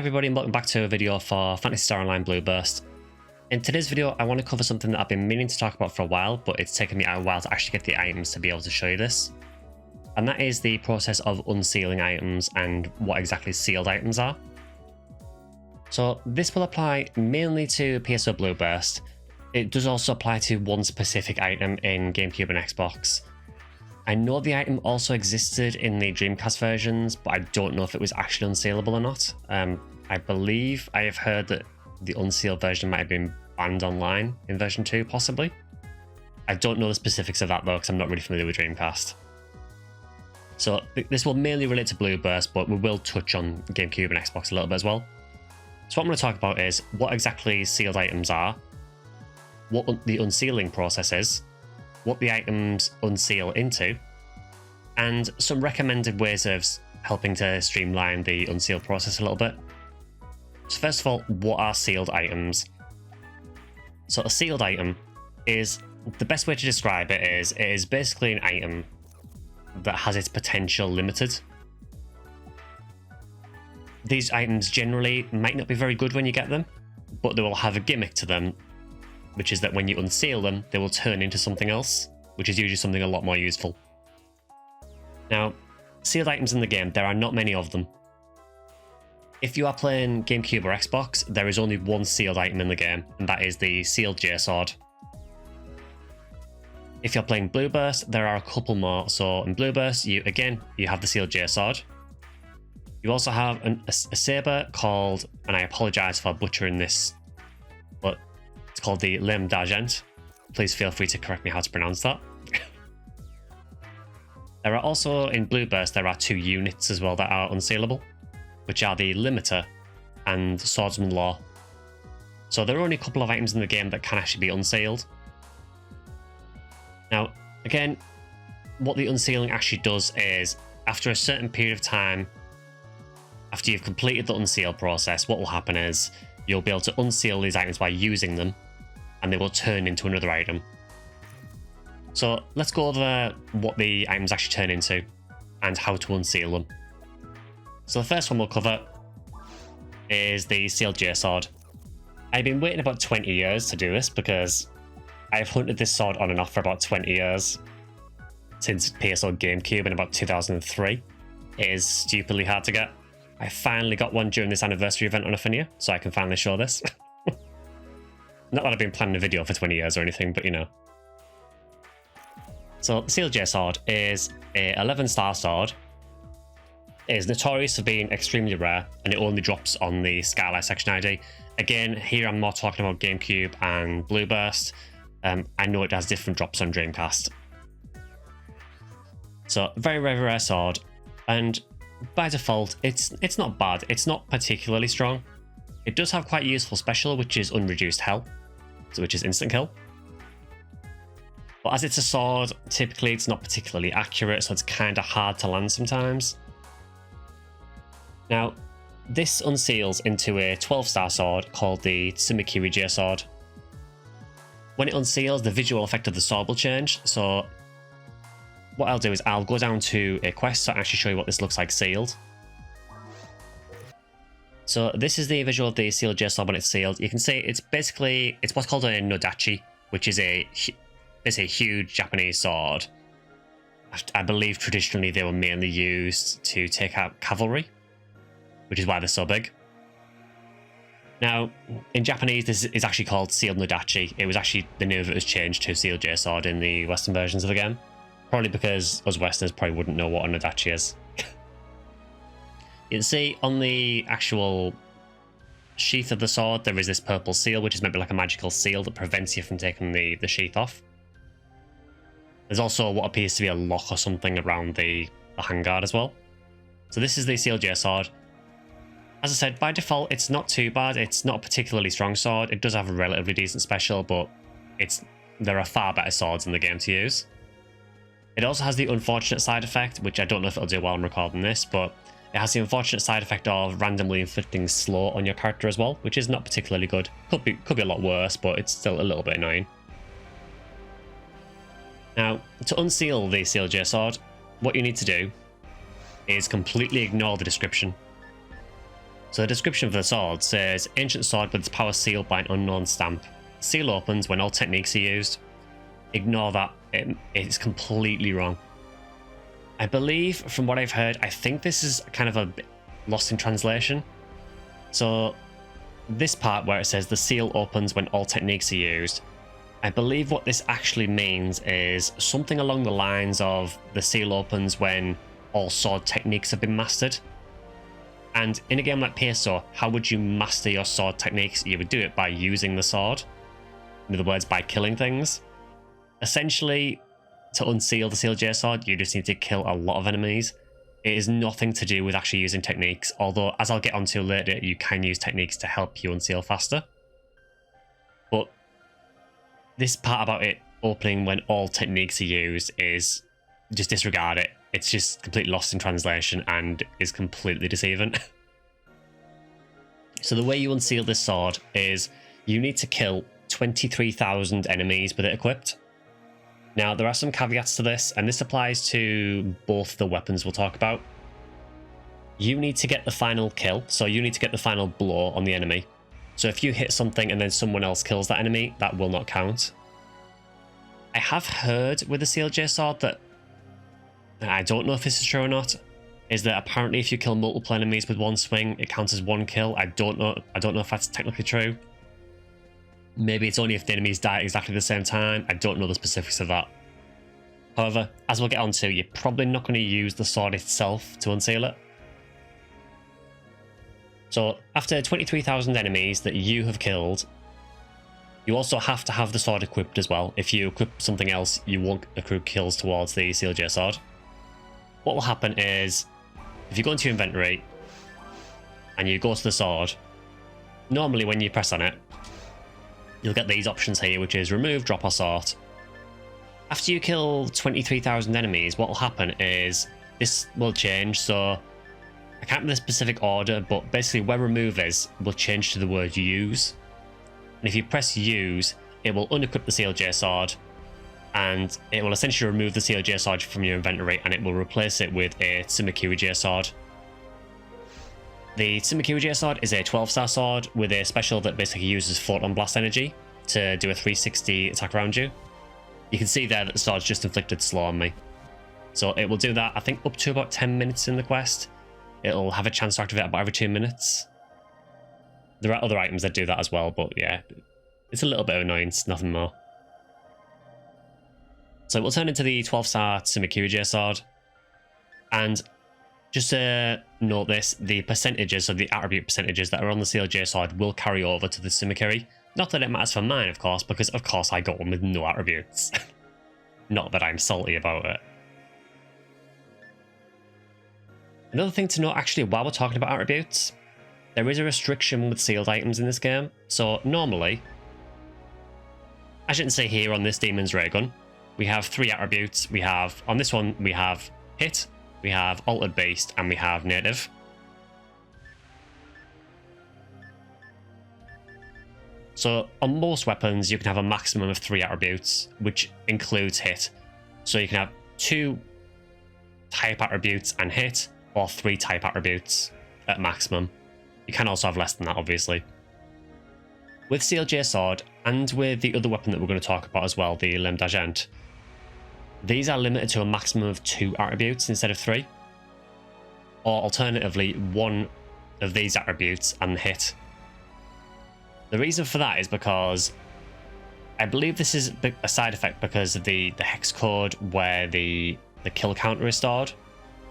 everybody and welcome back to a video for Phantasy Star Online Blue Burst. In today's video I want to cover something that I've been meaning to talk about for a while, but it's taken me a while to actually get the items to be able to show you this. And that is the process of unsealing items and what exactly sealed items are. So this will apply mainly to PSO Blue Burst. It does also apply to one specific item in GameCube and Xbox. I know the item also existed in the Dreamcast versions, but I don't know if it was actually unsealable or not. I believe I have heard that the unsealed version might have been banned online in version 2, possibly. I don't know the specifics of that though, because I'm not really familiar with Dreamcast. So this will mainly relate to Blue Burst, but we will touch on GameCube and Xbox a little bit as well. So what I'm going to talk about is what exactly sealed items are, what the unsealing process is, what the items unseal into, and some recommended ways of helping to streamline the unseal process a little bit. So first of all, what are sealed items? So a sealed item is, the best way to describe it is basically an item that has its potential limited. These items generally might not be very good when you get them, but they will have a gimmick to them, which is that when you unseal them, they will turn into something else, which is usually something a lot more useful. Now, sealed items in the game, there are not many of them. If you are playing GameCube or Xbox, there is only one sealed item in the game, and that is the sealed J-Sword. If you're playing Blue Burst, there are a couple more. So in Blue Burst, you have the sealed J-Sword. You also have a saber called, and I apologize for butchering this, but it's called the Lame d'Argent. Please feel free to correct me how to pronounce that. There are also, in Blue Burst, there are 2 units as well that are unsealable, which are the Limiter and Swordsman Law. So there are only a couple of items in the game that can actually be unsealed. Now, again, what the unsealing actually does is, after a certain period of time, after you've completed the unseal process, what will happen is you'll be able to unseal these items by using them, and they will turn into another item. So let's go over what the items actually turn into and how to unseal them. So the first one we'll cover is the sealed J-Sword. I've been waiting about 20 years to do this because I've hunted this sword on and off for about 20 years. Since PSO GameCube in about 2003. It is stupidly hard to get. I finally got one during this anniversary event on Affinia, so I can finally show this. Not that I've been planning a video for 20 years or anything, but you know. So the sealed J-Sword is a 11-star sword. It is notorious for being extremely rare, and it only drops on the Skyly section ID. Again, here I'm more talking about GameCube and Blue Burst. I know it has different drops on Dreamcast. So very, very rare sword, and by default, it's not bad. It's not particularly strong. It does have quite a useful special, which is unreduced hell, so which is instant kill. But as it's a sword, typically it's not particularly accurate, so it's kind of hard to land sometimes. Now, this unseals into a 12-star sword called the Tsumikiri J-Sword. When it unseals, the visual effect of the sword will change, so what I'll do is I'll go down to a quest so I can actually show you what this looks like sealed. So this is the visual of the sealed J-Sword when it's sealed. You can see it's what's called a Nodachi, which is a huge Japanese sword. I believe traditionally they were mainly used to take out cavalry, which is why they're so big. Now, in Japanese, this is actually called Sealed Nodachi. It was actually, the name of it was changed to Sealed J-Sword in the Western versions of the game. Probably because us Westerners probably wouldn't know what a Nodachi is. You can see on the actual sheath of the sword, there is this purple seal, which is maybe like a magical seal that prevents you from taking the sheath off. There's also what appears to be a lock or something around the handguard as well. So this is the Sealed J-Sword. As I said, by default, it's not too bad. It's not a particularly strong sword. It does have a relatively decent special, but there are far better swords in the game to use. It also has the unfortunate side effect, which I don't know if it'll do while I'm recording this, but it has the unfortunate side effect of randomly inflicting slow on your character as well, which is not particularly good. Could be a lot worse, but it's still a little bit annoying. Now, to unseal the sealed J-Sword, what you need to do is completely ignore the description. So the description for the sword says, ancient sword with its power sealed by an unknown stamp. Seal opens when all techniques are used. Ignore that, it's completely wrong. I believe, from what I've heard, I think this is kind of a bit lost in translation. So this part where it says the seal opens when all techniques are used, I believe what this actually means is something along the lines of the seal opens when all sword techniques have been mastered. And in a game like PSO, how would you master your sword techniques? You would do it by using the sword. In other words, by killing things. Essentially, to unseal the Seal J sword, you just need to kill a lot of enemies. It is nothing to do with actually using techniques, although as I'll get onto later, you can use techniques to help you unseal faster. But this part about it opening when all techniques are used is just disregard it. It's just completely lost in translation and is completely deceiving. So the way you unseal this sword is you need to kill 23,000 enemies with it equipped. Now, there are some caveats to this, and this applies to both the weapons we'll talk about. You need to get the final kill, so you need to get the final blow on the enemy. So if you hit something and then someone else kills that enemy, that will not count. I have heard with the Seal J sword that, I don't know if this is true or not, is that apparently if you kill multiple enemies with one swing, it counts as one kill. I don't know if that's technically true. Maybe it's only if the enemies die at exactly the same time. I don't know the specifics of that. However, as we'll get onto, you're probably not going to use the sword itself to unseal it. So after 23,000 enemies that you have killed, you also have to have the sword equipped as well. If you equip something else, you won't accrue kills towards the Seal J sword. What will happen is, if you go into your inventory and you go to the sword, normally when you press on it, you'll get these options here, which is remove, drop, or sort. After you kill 23,000 enemies, what will happen is this will change. So I can't remember the specific order, but basically where remove is will change to the word use. And if you press use, it will unequip the Seal J sword, and it will essentially remove the Seal J sword from your inventory, and it will replace it with a Tsumakiri J sword. The Tsumakiri J sword is a 12-star sword with a special that basically uses photon blast energy to do a 360 attack around you. You can see there that the sword's just inflicted slow on me. So it will do that, I think, up to about 10 minutes in the quest. It'll have a chance to activate about every 2 minutes. There are other items that do that as well, but yeah, it's a little bit of annoyance, nothing more. So we'll turn into the 12-star Tsumakiri J sword. And just to note this, the percentages, so the attribute percentages that are on the Seal J sword will carry over to the Tsumakiri. Not that it matters for mine, of course, because of course I got one with no attributes. Not that I'm salty about it. Another thing to note, actually, while we're talking about attributes, there is a restriction with sealed items in this game. So normally, as you can see here on this Demon's Ray Gun, we have 3 attributes. We have, on this one, we have hit, we have altered beast, and we have native. So on most weapons, you can have a maximum of 3 attributes, which includes hit. So you can have 2 type attributes and hit, or 3 type attributes at maximum. You can also have less than that, obviously. With Seal J sword, and with the other weapon that we're going to talk about as well, the Lame d'Argent, these are limited to a maximum of 2 attributes instead of 3. Or alternatively, 1 of these attributes and hit. The reason for that is because I believe this is a side effect because of the hex code where the kill counter is stored.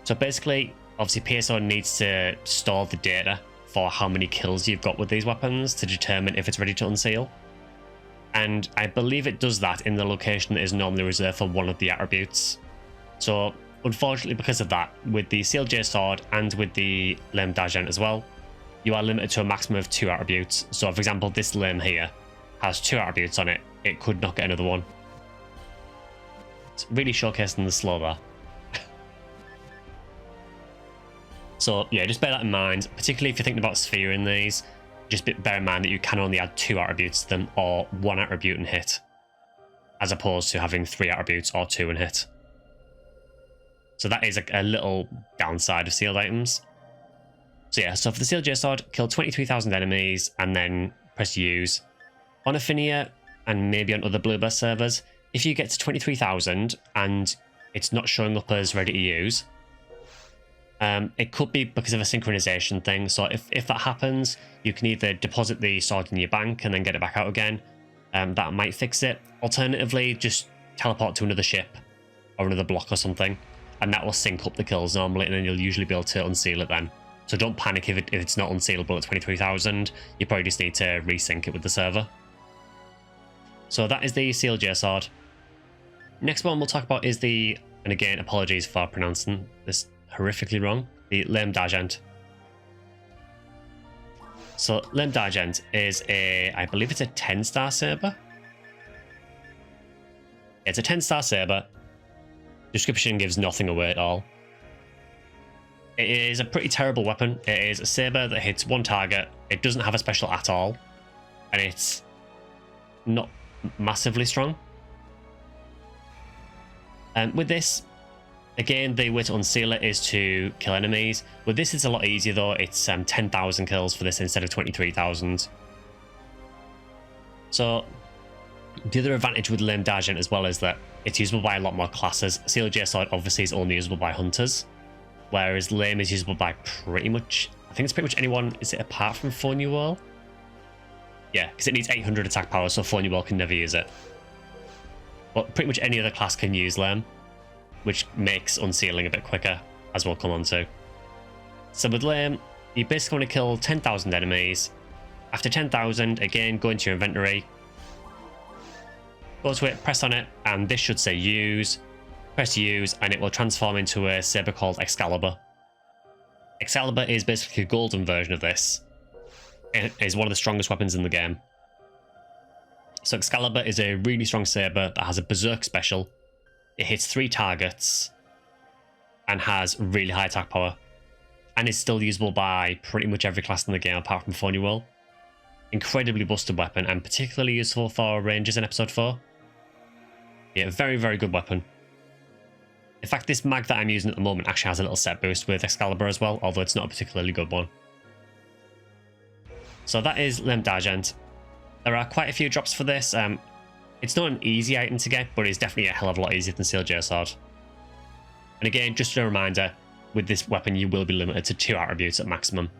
So basically, obviously PSO needs to store the data for how many kills you've got with these weapons to determine if it's ready to unseal. And I believe it does that in the location that is normally reserved for 1 of the attributes. So unfortunately, because of that, with the Seal J sword and with the Lame d'Argent as well, you are limited to a maximum of 2 attributes. So for example, this Lame here has 2 attributes on it. It could not get another one. It's really showcasing the slow there. So yeah, just bear that in mind, particularly if you're thinking about sphere in these. Just bear in mind that you can only add 2 attributes to them, or 1 attribute and hit, as opposed to having 3 attributes or 2 and hit. So that is a little downside of sealed items. So yeah, so for the Sealed J Sword, kill 23,000 enemies and then press use. On Affinia and maybe on other Blueburst servers, if you get to 23,000 and it's not showing up as ready to use, it could be because of a synchronization thing. So if that happens, you can either deposit the sword in your bank and then get it back out again. That might fix it. Alternatively, just teleport to another ship or another block or something, and that will sync up the kills normally, and then you'll usually be able to unseal it then. So don't panic if it's not unsealable at 23,000. You probably just need to resync it with the server. So that is the Sealed J Sword. Next one we'll talk about is the, and again, apologies for pronouncing this horrifically wrong, the Lame D'Argent. So Lame D'Argent is I believe it's a 10-star saber. It's a 10-star saber. Description gives nothing away at all. It is a pretty terrible weapon. It is a saber that hits one target. It doesn't have a special at all, and it's not massively strong. With this, again, the way to unseal it is to kill enemies. With this, it's a lot easier though. It's 10,000 kills for this instead of 23,000. So the other advantage with Lame D'Argent as well is that it's usable by a lot more classes. Sealed J Sword obviously is only usable by hunters, whereas Lame is usable by pretty much, I think it's pretty much anyone. Is it apart from Fornual? Yeah, because it needs 800 attack power, so Fornual can never use it. But pretty much any other class can use Lame, which makes unsealing a bit quicker, as we'll come on to. So with Lame, you basically want to kill 10,000 enemies. After 10,000, again, go into your inventory, go to it, press on it, and this should say use. Press use, and it will transform into a saber called Excalibur. Excalibur is basically a golden version of this. It is one of the strongest weapons in the game. So Excalibur is a really strong saber that has a berserk special. It hits 3 targets and has really high attack power, and is still usable by pretty much every class in the game apart from Fornual. Incredibly busted weapon, and particularly useful for rangers in episode 4. Yeah, very, very good weapon. In fact, this mag that I'm using at the moment actually has a little set boost with Excalibur as well, although it's not a particularly good one. So that is Lame D'Argent. There are quite a few drops for this. It's not an easy item to get, but it's definitely a hell of a lot easier than Sealed J Sword. And again, just a reminder, with this weapon you will be limited to 2 attributes at maximum.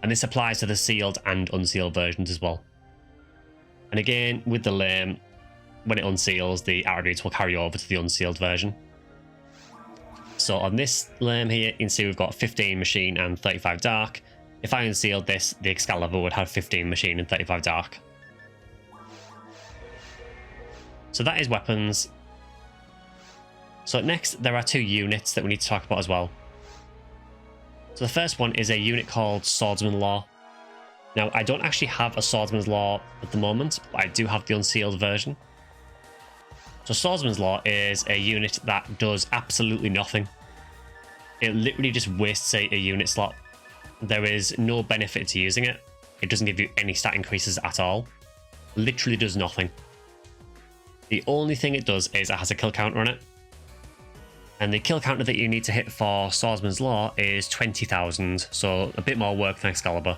And this applies to the sealed and unsealed versions as well. And again, with the Lame, when it unseals, the attributes will carry over to the unsealed version. So on this Lame here, you can see we've got 15 machine and 35 dark. If I unsealed this, the Excalibur would have 15 machine and 35 dark. So that is weapons. So next, there are 2 units that we need to talk about as well. So the first one is a unit called Swordsman Law. Now, I don't actually have a Swordsman's Law at the moment, but I do have the unsealed version. So Swordsman's Law is a unit that does absolutely nothing. It literally just wastes a unit slot. There is no benefit to using it. It doesn't give you any stat increases at all. Literally does nothing. The only thing it does is it has a kill counter on it. And the kill counter that you need to hit for Swordsman's Law is 20,000, so a bit more work than Excalibur.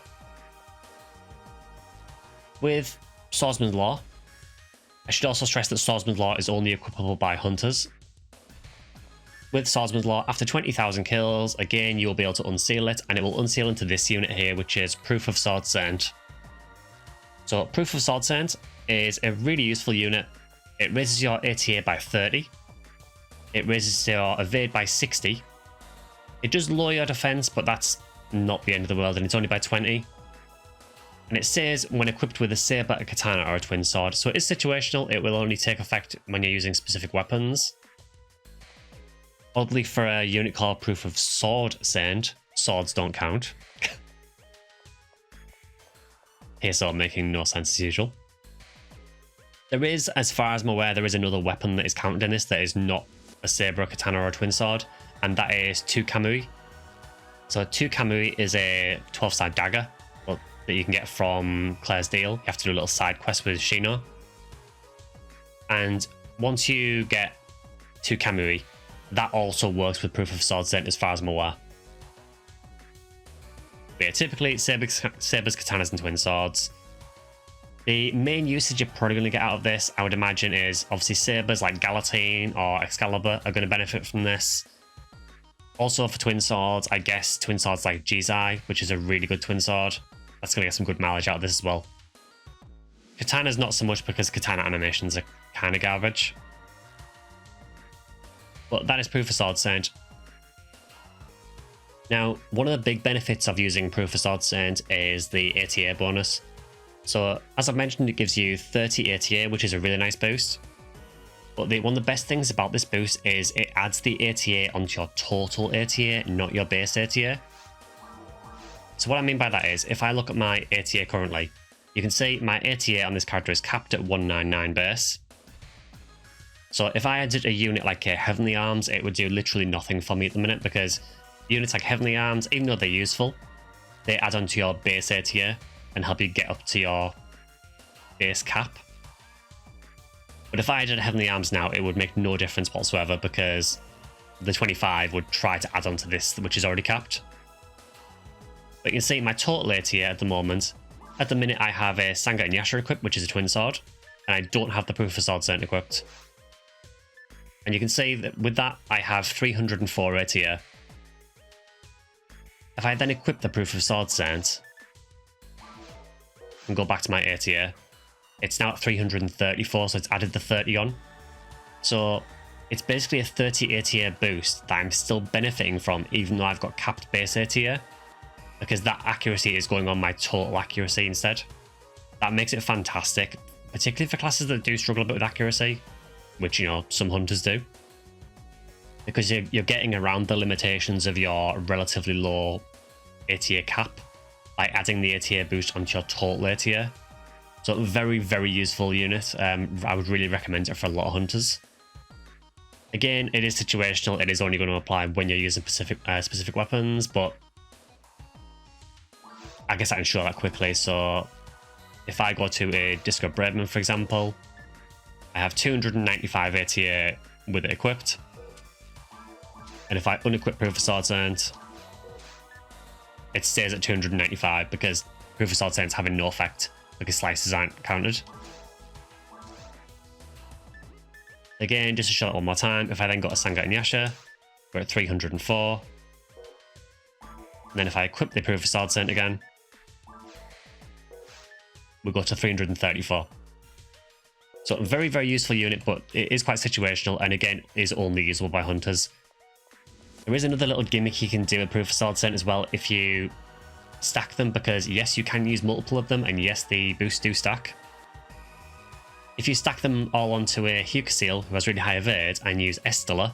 With Swordsman's Law, I should also stress that Swordsman's Law is only equipable by hunters. With Swordsman's Law, after 20,000 kills, again, you'll be able to unseal it, and it will unseal into this unit here, which is Proof of Sword Saint. So Proof of Sword Saint is a really useful unit. It raises your ATA by 30. It raises your evade by 60. It does lower your defense, but that's not the end of the world, and it's only by 20. And it says when equipped with a saber, a katana, or a twin sword. So it is situational. It will only take effect when you're using specific weapons. Oddly, for a unit called Proof of Sword Saint, swords don't count. PSO making no sense as usual. There is, as far as I'm aware, there is another weapon that is counted in this that is not a saber, a katana, or a twin sword, and that is 2 Kamui. So 2 Kamui is a 12-star dagger that you can get from Claire's Deal. You have to do a little side quest with Shino. And once you get 2 Kamui, that also works with Proof of Sword Saint as far as I'm aware. But yeah, typically sabers, katanas, and twin swords. The main usage you're probably going to get out of this, I would imagine, is obviously sabers like Galatine or Excalibur are going to benefit from this. Also for twin swords, I guess twin swords like Jizai, which is a really good twin sword. That's going to get some good mileage out of this as well. Katana's not so much because katana animations are kind of garbage. But that is Proof of Sword Saint. Now, one of the big benefits of using Proof of Sword Saint is the ATA bonus. So, as I've mentioned, it gives you 30 ATA, which is a really nice boost. But one of the best things about this boost is it adds the ATA onto your total ATA, not your base ATA. So what I mean by that is, if I look at my ATA currently, you can see my ATA on this character is capped at 199 base. So if I added a unit like Heavenly Arms, it would do literally nothing for me at the minute, because units like Heavenly Arms, even though they're useful, they add onto your base ATA and help you get up to your base cap. But if I added Heavenly Arms now, it would make no difference whatsoever, because the 25 would try to add onto this, which is already capped. But you can see my total ATA at the moment. At the minute, I have a Sanga and Yasha equipped, which is a twin sword, and I don't have the Proof of Sword Saint equipped. And you can see that with that, I have 304 ATA. If I then equip the Proof of Sword Saint and go back to my ATA, it's now at 334, so it's added the 30 on. So it's basically a 30 ATA boost that I'm still benefiting from, even though I've got capped base ATA, because that accuracy is going on my total accuracy instead. That makes it fantastic, particularly for classes that do struggle a bit with accuracy, which, you know, some hunters do. Because you're getting around the limitations of your relatively low ATA cap by adding the ATA boost onto your total ATA. So very, very useful unit. I would really recommend it for a lot of hunters. Again, it is situational. It is only going to apply when you're using specific weapons, but I guess I can show that quickly. So if I go to a Disco Braveman, for example, I have 295 ATA with it equipped. And if I unequip Proof of Sword Saint, it stays at 295 because Proof of Sword Saint's having no effect because slices aren't counted. Again, just to show that one more time, if I then go to Sanga and Yasha, we're at 304. And then if I equip the Proof of Sword Saint again, we go to 334. So a very, very useful unit, but it is quite situational, and again, is only usable by hunters. There is another little gimmick you can do with Proof of Sword Saint as well if you stack them, because yes, you can use multiple of them, and yes, the boosts do stack. If you stack them all onto a Seal, who has really high evade, and use Estella,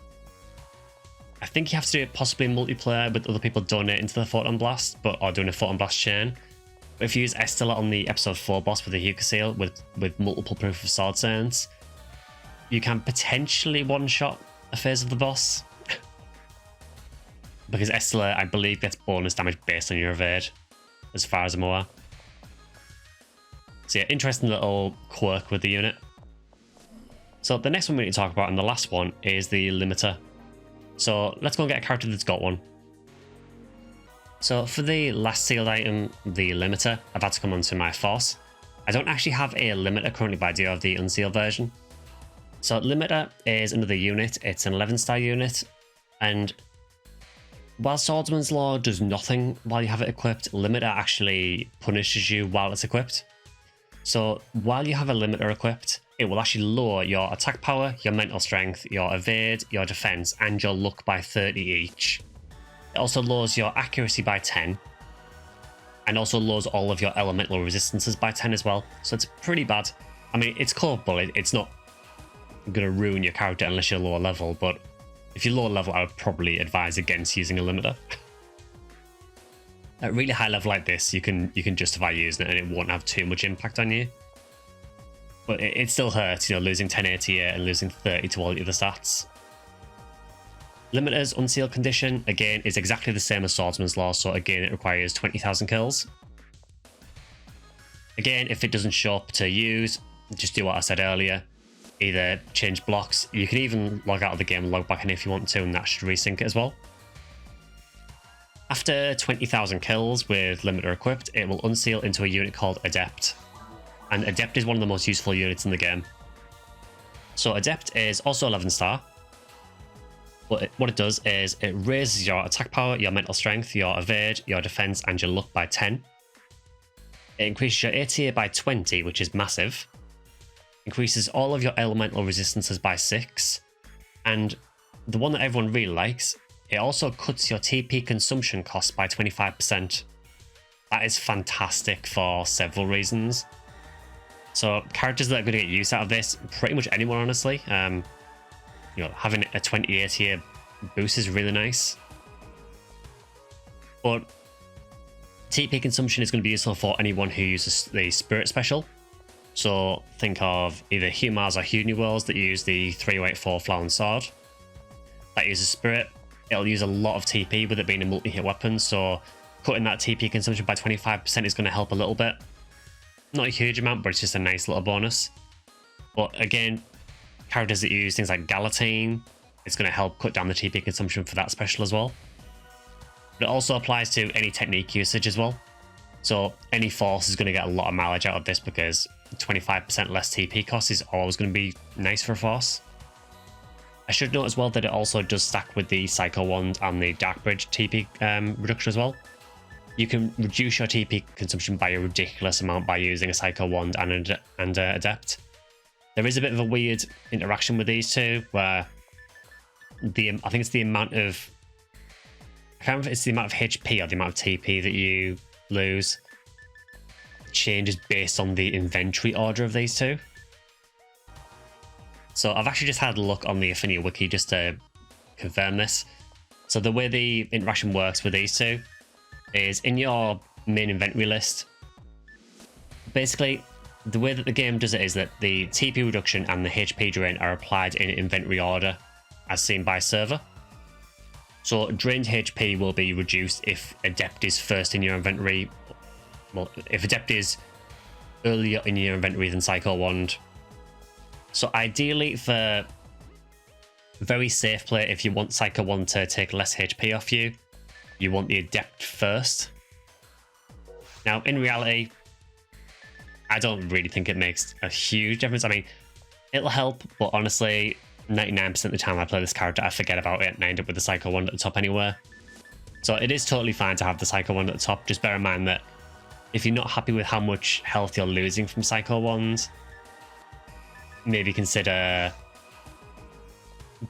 I think you have to do it possibly in multiplayer with other people donating to the Photon Blast, or doing a Photon Blast chain. But if you use Estella on the episode 4 boss with the Seal with multiple Proof of Sword Saints, you can potentially one-shot a phase of the boss. Because Estella, I believe, gets bonus damage based on your evade, as far as I'm aware. So yeah, interesting little quirk with the unit. So the next one we need to talk about, and the last one, is the limiter. So let's go and get a character that's got one. So for the last sealed item, the limiter, I've had to come onto my force. I don't actually have a limiter currently, but I do have the unsealed version. So limiter is another unit. It's an 11-star unit, and while Swordsman's Law does nothing while you have it equipped, limiter actually punishes you while it's equipped. So while you have a limiter equipped, it will actually lower your attack power, your mental strength, your evade, your defense, and your luck by 30 each. It also lowers your accuracy by 10, and also lowers all of your elemental resistances by 10 as well. So it's pretty bad. I mean, it's cool, but it's not going to ruin your character unless you're lower level, but if you're lower level, I would probably advise against using a limiter. At really high level like this, you can justify using it and it won't have too much impact on you. But it still hurts, you know, losing 10 ATA and losing 30 to all the other stats. Limiter's unsealed condition, again, is exactly the same as Swordsman's Law, so again, it requires 20,000 kills. Again, if it doesn't show up to use, just do what I said earlier. Either change blocks, you can even log out of the game and log back in if you want to, and that should resync it as well. After 20,000 kills with limiter equipped, it will unseal into a unit called Adept. And Adept is one of the most useful units in the game. So Adept is also 11 star. But what it does is it raises your attack power, your mental strength, your evade, your defense, and your luck by 10. It increases your A tier by 20, which is massive. Increases all of your elemental resistances by 6. And the one that everyone really likes, it also cuts your TP consumption costs by 25%. That is fantastic for several reasons. So characters that are going to get use out of this, pretty much anyone, honestly. You know, having a 28 tier boost is really nice. But TP consumption is going to be useful for anyone who uses the Spirit special. So think of either Humars or Uniworlds that use the 384 Flower and Sword. That uses Spirit. It'll use a lot of TP with it being a multi-hit weapon, so cutting that TP consumption by 25% is going to help a little bit. Not a huge amount, but it's just a nice little bonus. But again, characters that use things like Galatine, it's going to help cut down the TP consumption for that special as well. But it also applies to any technique usage as well. So any force is going to get a lot of mileage out of this because 25% less TP cost is always going to be nice for a force. I should note as well that it also does stack with the Psycho Wand and the Dark Bridge TP reduction as well. You can reduce your TP consumption by a ridiculous amount by using a Psycho Wand and Adept. There is a bit of a weird interaction with these two where I think it's the amount of... I can't remember if it's the amount of HP or the amount of TP that you lose changes based on the inventory order of these two. So I've actually just had a look on the Affinia wiki just to confirm this. So the way the interaction works with these two is in your main inventory list. Basically, the way that the game does it is that the TP reduction and the HP drain are applied in inventory order as seen by server. So drained HP will be reduced if Adept is first in your inventory. Well, if Adept is earlier in your inventory than Psycho Wand. So ideally, for very safe play, if you want Psycho Wand to take less HP off you, you want the Adept first. Now, in reality, I don't really think it makes a huge difference. I mean, it'll help, but honestly, 99% of the time I play this character, I forget about it and I end up with the Psycho Wand at the top anywhere. So it is totally fine to have the Psycho Wand at the top. Just bear in mind that if you're not happy with how much health you're losing from Psycho Wands, maybe consider...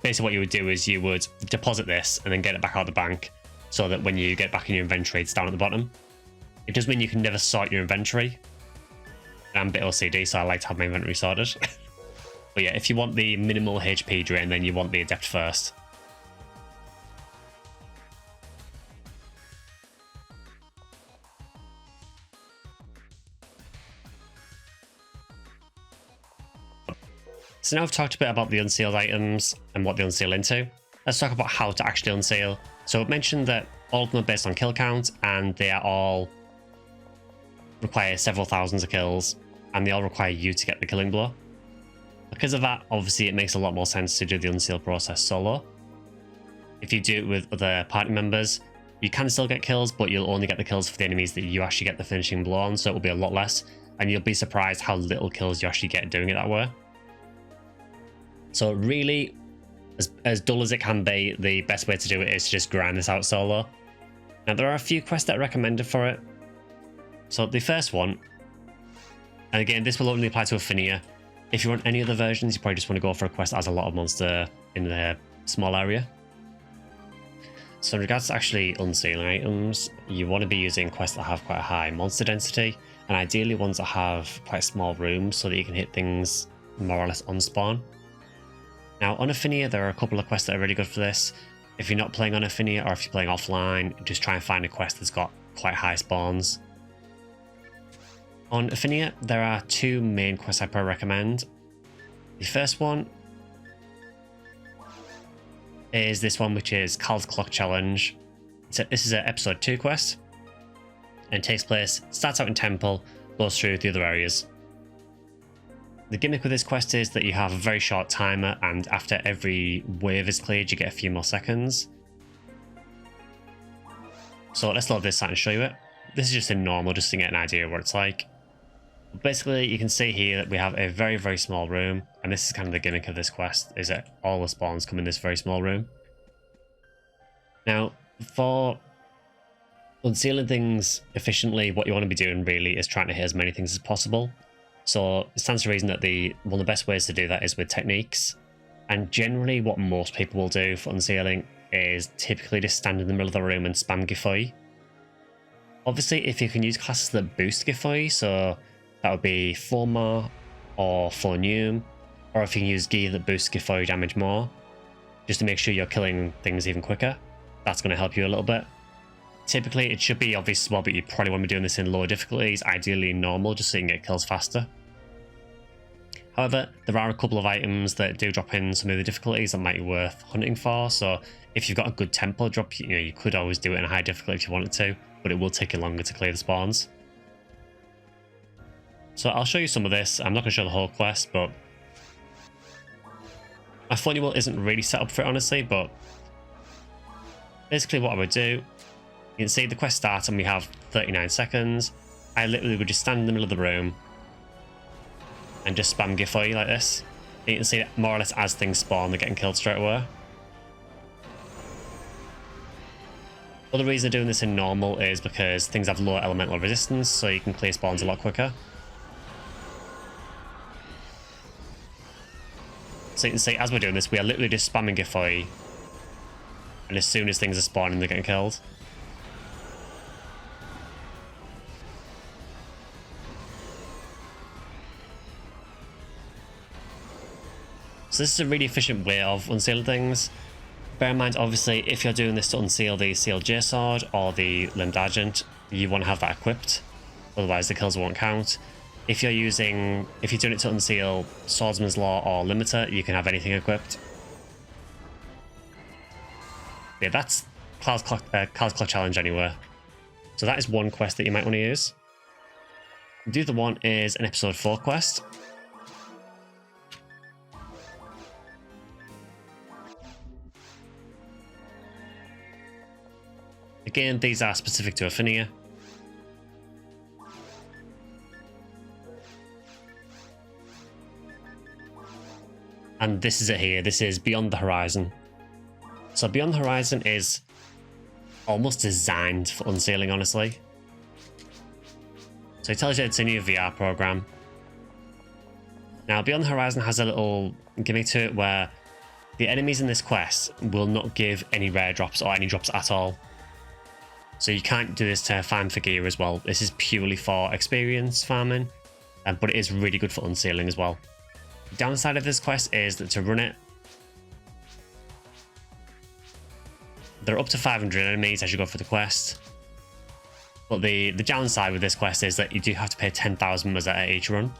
Basically what you would do is you would deposit this and then get it back out of the bank so that when you get back in your inventory, it's down at the bottom. It does mean you can never sort your inventory. I'm a bit OCD, so I like to have my inventory sorted. But yeah, if you want the minimal HP drain, then you want the Adept first. So now I've talked a bit about the unsealed items and what they unseal into. Let's talk about how to actually unseal. So I've mentioned that all of them are based on kill count and they are all require several thousands of kills and they all require you to get the killing blow. Because of that, obviously it makes a lot more sense to do the unseal process solo. If you do it with other party members, you can still get kills, but you'll only get the kills for the enemies that you actually get the finishing blow on, so it will be a lot less, and you'll be surprised how little kills you actually get doing it that way. So really, as dull as it can be, the best way to do it is to just grind this out solo. Now there are a few quests that are recommended for it. So the first one, and again this will only apply to Affinia. If you want any other versions, you probably just want to go for a quest that has a lot of monster in the small area. So in regards to actually unsealing items, you want to be using quests that have quite a high monster density, and ideally ones that have quite small rooms so that you can hit things more or less on spawn. Now on Affinia, there are a couple of quests that are really good for this. If you're not playing on Affinia or if you're playing offline, just try and find a quest that's got quite high spawns. On Affinia, there are two main quests I probably recommend. The first one is this one, which is Cal's Clock Challenge. This is an episode 2 quest, and takes place, starts out in Temple, goes through the other areas. The gimmick with this quest is that you have a very short timer, and after every wave is cleared, you get a few more seconds. So let's load this out and show you it. This is just in normal, just to get an idea of what it's like. Basically, you can see here that we have a very, very small room, and this is kind of the gimmick of this quest, is that all the spawns come in this very small room. Now, for unsealing things efficiently, what you want to be doing really is trying to hit as many things as possible. So it stands to reason that one of the best ways to do that is with techniques. And generally what most people will do for unsealing is typically just stand in the middle of the room and spam Giffey. Obviously, if you can use classes that boost Giffey, so that would be Forma or Fornium, or if you can use gear that boosts Giffey damage more, just to make sure you're killing things even quicker, that's going to help you a little bit. Typically, it should be obvious as well, but you probably want to be doing this in lower difficulties, ideally normal, just so you can get kills faster. However, there are a couple of items that do drop in some of the difficulties that might be worth hunting for. So if you've got a good tempo drop, you could always do it in a high difficulty if you wanted to, but it will take you longer to clear the spawns. So I'll show you some of this. I'm not going to show the whole quest, but my funny wheel isn't really set up for it, honestly, but basically what I would do, you can see the quest starts and we have 39 seconds. I literally would just stand in the middle of the room and just spam Giffey like this. And you can see that more or less as things spawn, they're getting killed straight away. Other reason they're doing this in normal is because things have lower elemental resistance, so you can clear spawns a lot quicker. So you can see as we're doing this, we are literally just spamming Giffey, and as soon as things are spawning, they're getting killed. So this is a really efficient way of unsealing things. Bear in mind, obviously, if you're doing this to unseal the Sealed J-Sword or the Limbed Argent, you want to have that equipped. Otherwise, the kills won't count. If you're doing it to unseal Swordsman's Law or Limiter, you can have anything equipped. Yeah, that's Cloud's Clock Challenge anyway. So that is one quest that you might want to use. The other one is an episode 4 quest. Again, these are specific to Affinia. And this is it here. This is Beyond the Horizon. So Beyond the Horizon is almost designed for unsealing, honestly. So it tells you it's a new VR program. Now, Beyond the Horizon has a little gimmick to it where the enemies in this quest will not give any rare drops or any drops at all. So you can't do this to farm for gear as well. This is purely for experience farming, but it is really good for unsealing as well. The downside of this quest is that to run it, there are up to 500 enemies as you go for the quest. But the downside with this quest is that you do have to pay 10,000 Mazet at each run.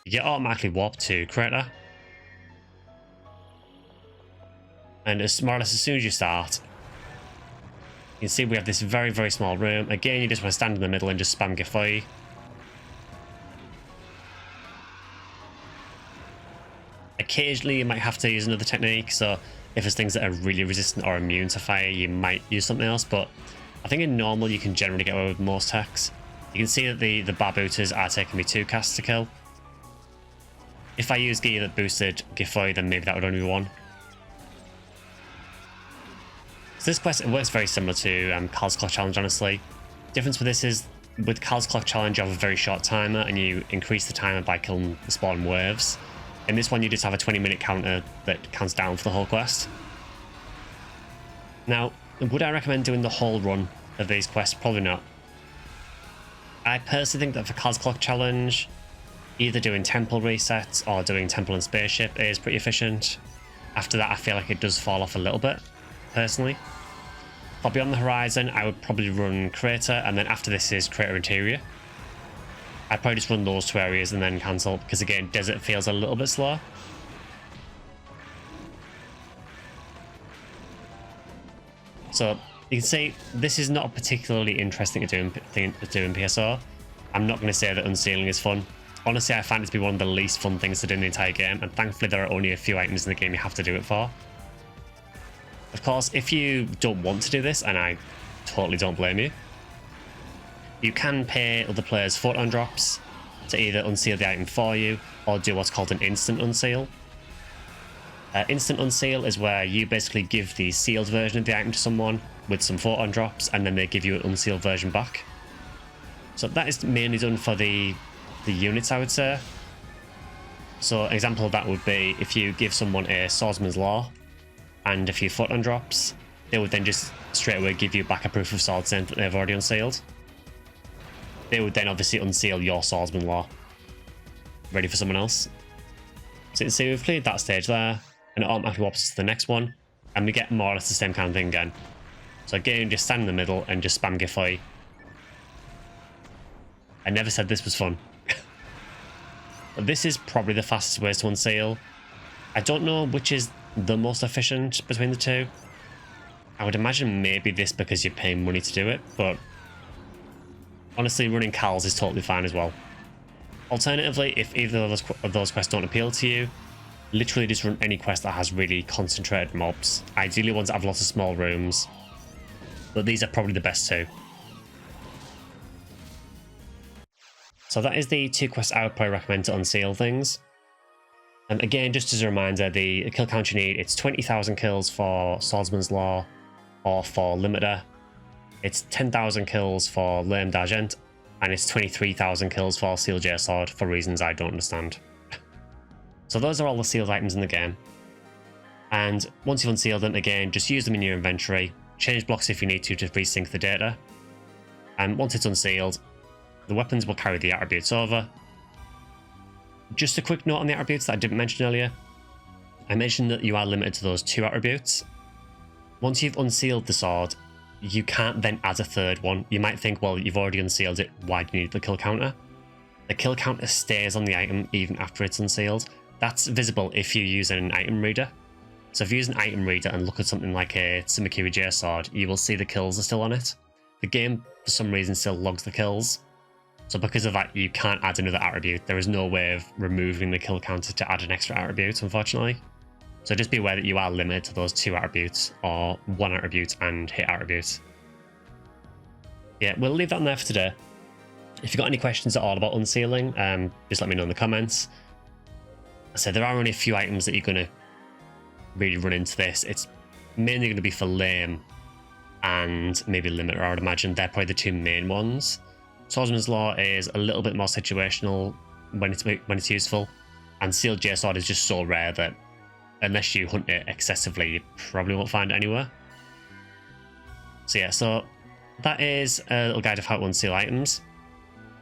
You get automatically warped to Crater. And it's more or less as soon as you start, you can see we have this very, very small room. Again, you just want to stand in the middle and just spam Giffey. Occasionally, you might have to use another technique. So if there's things that are really resistant or immune to fire, you might use something else. But I think in normal, you can generally get away with most techs. You can see that the barbooters are taking me 2 casts to kill. If I use gear that boosted Giffey, then maybe that would only be 1. So this quest, it works very similar to Cloud's Clock Challenge, honestly. The difference with this is, with Cloud's Clock Challenge, you have a very short timer, and you increase the timer by killing the spawn waves. In this one, you just have a 20-minute counter that counts down for the whole quest. Now, would I recommend doing the whole run of these quests? Probably not. I personally think that for Cloud's Clock Challenge, either doing temple resets or doing temple and spaceship is pretty efficient. After that, I feel like it does fall off a little bit, personally. For Beyond the Horizon, I would probably run Crater, and then after this is Crater Interior. I'd probably just run those 2 areas and then cancel, because again, Desert feels a little bit slower. So you can see this is not particularly interesting to do in PSO. I'm not going to say that unsealing is fun. Honestly, I find it to be one of the least fun things to do in the entire game, and thankfully there are only a few items in the game you have to do it for. Of course, if you don't want to do this, and I totally don't blame you, you can pay other players photon drops to either unseal the item for you or do what's called an instant unseal. Instant unseal is where you basically give the sealed version of the item to someone with some photon drops, and then they give you an unsealed version back. So that is mainly done for the units, I would say. So an example of that would be if you give someone a Swordsman's Law and a few photon drops, they would then just straight away give you back a proof of sword saying that they've already unsealed. They would then obviously unseal your Swordsman Law, ready for someone else. So you can see we've cleared that stage there, and it automatically warps us to the next one, and we get more or less the same kind of thing again. So again, just stand in the middle and just spam Giffey. I never said this was fun. But this is probably the fastest way to unseal. I don't know which is the most efficient between the two. I would imagine maybe this because you're paying money to do it, but honestly, running Cals is totally fine as well. Alternatively, if either of those quests don't appeal to you, literally just run any quest that has really concentrated mobs. Ideally ones that have lots of small rooms, but these are probably the best two. So that is the 2 quests I would probably recommend to unseal things. And again, just as a reminder, the kill count you need, it's 20,000 kills for Swordsman's Law or for Limiter. It's 10,000 kills for Lame d'Argent, and it's 23,000 kills for Sealed J Sword for reasons I don't understand. So those are all the sealed items in the game. And once you've unsealed them, again, just use them in your inventory, change blocks if you need to resync the data. And once it's unsealed, the weapons will carry the attributes over. Just a quick note on the attributes that I didn't mention earlier. I mentioned that you are limited to those 2 attributes. Once you've unsealed the sword, you can't then add a 3rd one. You might think, well, you've already unsealed it, why do you need the kill counter? The kill counter stays on the item even after it's unsealed. That's visible if you use an item reader. So if you use an item reader and look at something like a Simakiri J Sword, you will see the kills are still on it. The game, for some reason, still logs the kills. So because of that, you can't add another attribute. There is no way of removing the kill counter to add an extra attribute, unfortunately. So just be aware that you are limited to those 2 attributes, or 1 attribute and hit attributes. Yeah, we'll leave that on there for today. If you've got any questions at all about unsealing, just let me know in the comments. I said there are only a few items that you're going to really run into this. It's mainly going to be for Lame and maybe Limiter, I would imagine. They're probably the 2 main ones. Swordsman's Law is a little bit more situational when it's useful, and Sealed J Sword is just so rare that unless you hunt it excessively, you probably won't find it anywhere. So yeah, so that is a little guide of how to unseal items.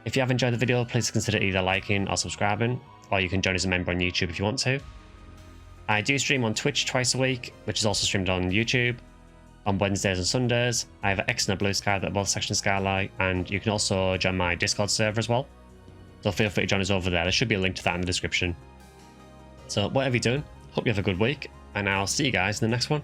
If you have enjoyed the video, please consider either liking or subscribing, or you can join as a member on YouTube if you want to. I do stream on Twitch twice a week, which is also streamed on YouTube. On Wednesdays and Sundays, I have X and a Bluesky that are both SectionSkyly, and you can also join my Discord server as well. So feel free to join us over there. There should be a link to that in the description. So whatever you're doing, hope you have a good week, and I'll see you guys in the next one.